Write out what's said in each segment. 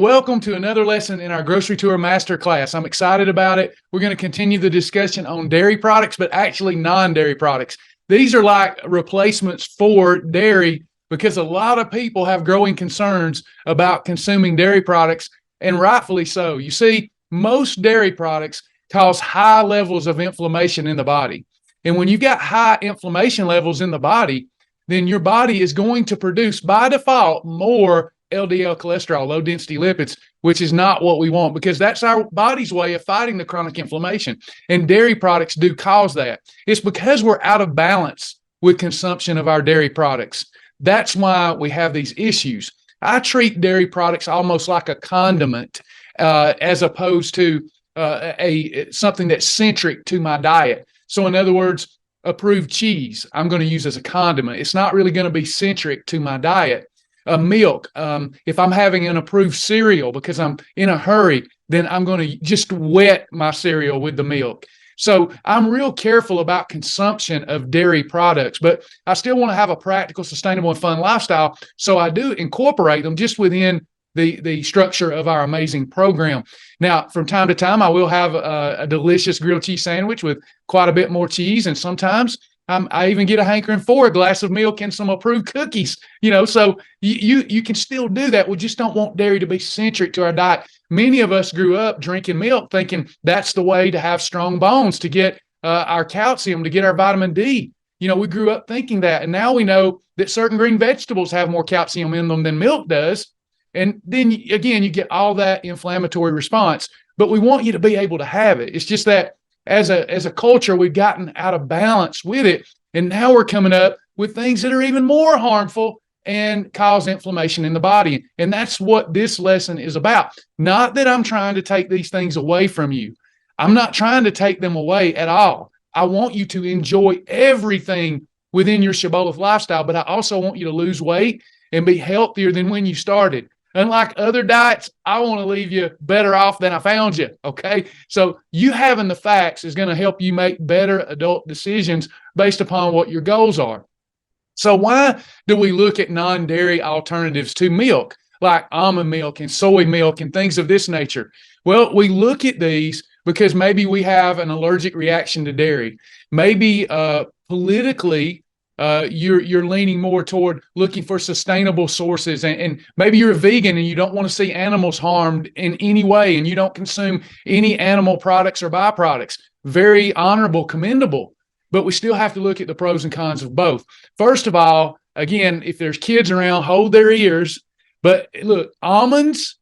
Welcome to another lesson in our grocery tour masterclass. I'm excited about it. We're going to continue the discussion on dairy products, but actually non-dairy products. These are like replacements for dairy because a lot of people have growing concerns about consuming dairy products, and rightfully so. You see, most dairy products cause high levels of inflammation in the body. And when you've got high inflammation levels in the body, then your body is going to produce by default more LDL cholesterol, low density lipids, which is not what we want because that's our body's way of fighting the chronic inflammation. And dairy products do cause that. It's because we're out of balance with consumption of our dairy products. That's why we have these issues. I treat dairy products almost like a condiment as opposed to something that's centric to my diet. So in other words, approved cheese, I'm going to use as a condiment. It's not really going to be centric to my diet. Milk, if I'm having an approved cereal because I'm in a hurry, then I'm going to just wet my cereal with the milk. So I'm real careful about consumption of dairy products, but I still want to have a practical, sustainable, and fun lifestyle. So I do incorporate them just within the structure of our amazing program. Now, from time to time, I will have a delicious grilled cheese sandwich with quite a bit more cheese, and sometimes I even get a hankering for a glass of milk and some approved cookies, so you can still do that. We just don't want dairy to be centric to our diet. Many of us grew up drinking milk thinking that's the way to have strong bones, to get our calcium, to get our vitamin D. We grew up thinking that. And now we know that certain green vegetables have more calcium in them than milk does. And then, again, you get all that inflammatory response. But we want you to be able to have it. It's just that as a culture, we've gotten out of balance with it. And now we're coming up with things that are even more harmful and cause inflammation in the body. And that's what this lesson is about. Not that I'm trying to take these things away from you. I'm not trying to take them away at all. I want you to enjoy everything within your Shibboleth lifestyle, but I also want you to lose weight and be healthier than when you started. Unlike other diets, I want to leave you better off than I found you, okay? So you having the facts is going to help you make better adult decisions based upon what your goals are. So why do we look at non-dairy alternatives to milk, like almond milk and soy milk and things of this nature? Well, we look at these because maybe we have an allergic reaction to dairy. Maybe politically, you're leaning more toward looking for sustainable sources, and maybe you're a vegan and you don't want to see animals harmed in any way, and you don't consume any animal products or byproducts. Very honorable, commendable, but we still have to look at the pros and cons of both. First of all, again, if there's kids around, hold their ears. But look, almonds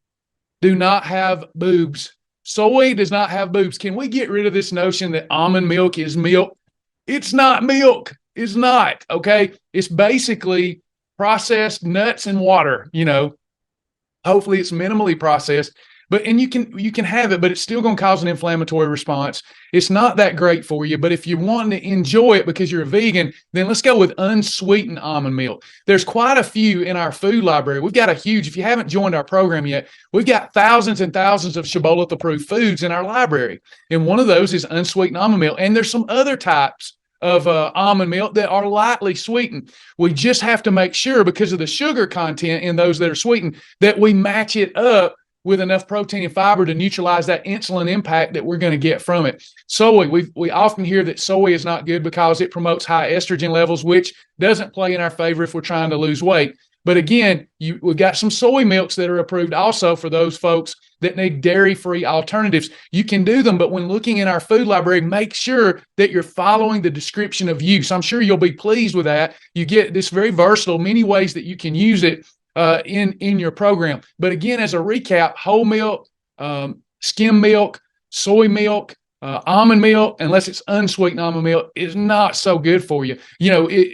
do not have boobs. Soy does not have boobs. Can we get rid of this notion that almond milk is milk? It's not milk. It's not, okay? It's basically processed nuts and water, Hopefully it's minimally processed, and you can have it, but it's still going to cause an inflammatory response. It's not that great for you, but if you're wanting to enjoy it because you're a vegan, then let's go with unsweetened almond milk. There's quite a few in our food library. We've got if you haven't joined our program yet, we've got thousands and thousands of Shibboleth approved foods in our library. And one of those is unsweetened almond milk. And there's some other types of almond milk that are lightly sweetened. We just have to make sure, because of the sugar content in those that are sweetened, that we match it up with enough protein and fiber to neutralize that insulin impact that we're going to get from it. Soy, we often hear that soy is not good because it promotes high estrogen levels, which doesn't play in our favor if we're trying to lose weight. But again, we've got some soy milks that are approved also for those folks that need dairy-free alternatives. You can do them, but when looking in our food library, make sure that you're following the description of use. I'm sure you'll be pleased with that. You get this very versatile, many ways that you can use it in your program. But again, as a recap, whole milk, skim milk, soy milk, almond milk, unless it's unsweetened almond milk, is not so good for you.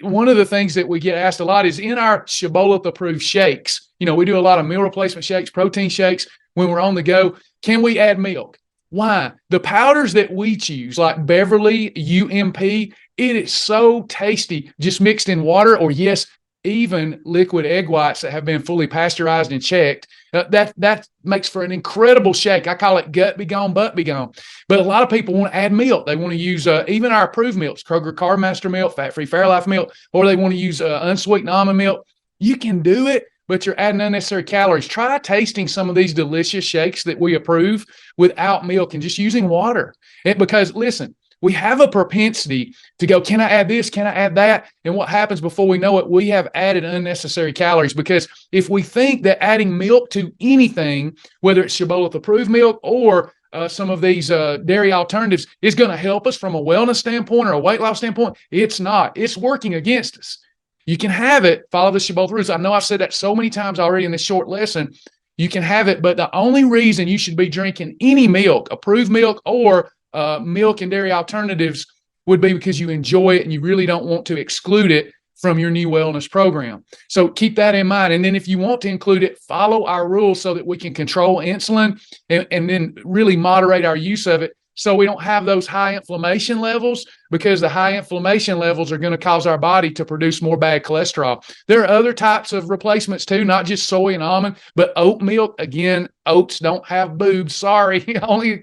One of the things that we get asked a lot is in our Shibboleth approved shakes. We do a lot of meal replacement shakes, protein shakes when we're on the go. Can we add milk? Why? The powders that we choose, like Beverly, UMP, it is so tasty, just mixed in water, or yes, even liquid egg whites that have been fully pasteurized and checked. That makes for an incredible shake. I call it gut be gone, butt be gone. But a lot of people want to add milk. They want to use even our approved milks, Kroger Carb Master milk, fat-free Fairlife milk, or they want to use unsweetened almond milk. You can do it, but you're adding unnecessary calories. Try tasting some of these delicious shakes that we approve without milk and just using water. Because listen, we have a propensity to go, can I add this? Can I add that? And what happens before we know it, we have added unnecessary calories. Because if we think that adding milk to anything, whether it's Shibboleth approved milk or some of these dairy alternatives, is going to help us from a wellness standpoint or a weight loss standpoint, it's not. It's working against us. You can have it, follow the Shibboleth rules. I know I've said that so many times already in this short lesson. You can have it, but the only reason you should be drinking any milk, approved milk or milk and dairy alternatives, would be because you enjoy it and you really don't want to exclude it from your new wellness program. So keep that in mind. And then if you want to include it, follow our rules so that we can control insulin and then really moderate our use of it so we don't have those high inflammation levels, because the high inflammation levels are going to cause our body to produce more bad cholesterol. There are other types of replacements too, not just soy and almond, but oat milk. Again, oats don't have boobs. Sorry.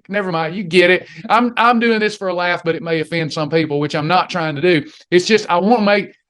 Never mind. You get it. I'm doing this for a laugh, but it may offend some people, which I'm not trying to do. It's just,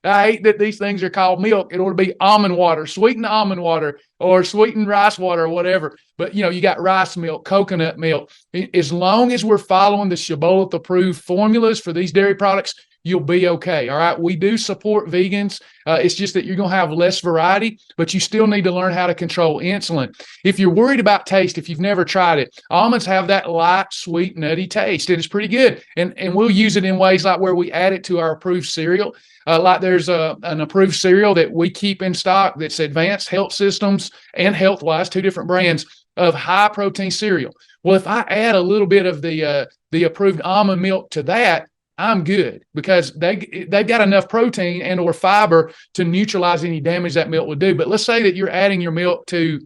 I hate that these things are called milk. It ought to be almond water, sweetened almond water, or sweetened rice water, or whatever. But, you got rice milk, coconut milk. As long as we're following the Shibboleth approved formulas for these dairy products, you'll be okay. All right. We do support vegans. It's just that you're going to have less variety, but you still need to learn how to control insulin. If you're worried about taste, if you've never tried it, almonds have that light, sweet, nutty taste, and it's pretty good. And we'll use it in ways like where we add it to our approved cereal. Like there's an approved cereal that we keep in stock that's Advanced Health Systems and Healthwise, two different brands of high protein cereal. Well, if I add a little bit of the approved almond milk to that, I'm good, because they've got enough protein and or fiber to neutralize any damage that milk would do. But let's say that you're adding your milk to,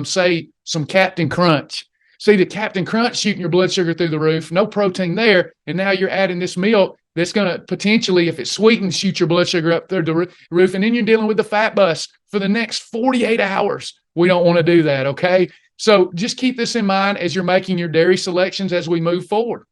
say, some Captain Crunch. See, the Captain Crunch shooting your blood sugar through the roof, no protein there, and now you're adding this milk that's going to potentially, if it's sweetened, shoot your blood sugar up through the roof, and then you're dealing with the fat bus for the next 48 hours. We don't want to do that, okay? So just keep this in mind as you're making your dairy selections as we move forward.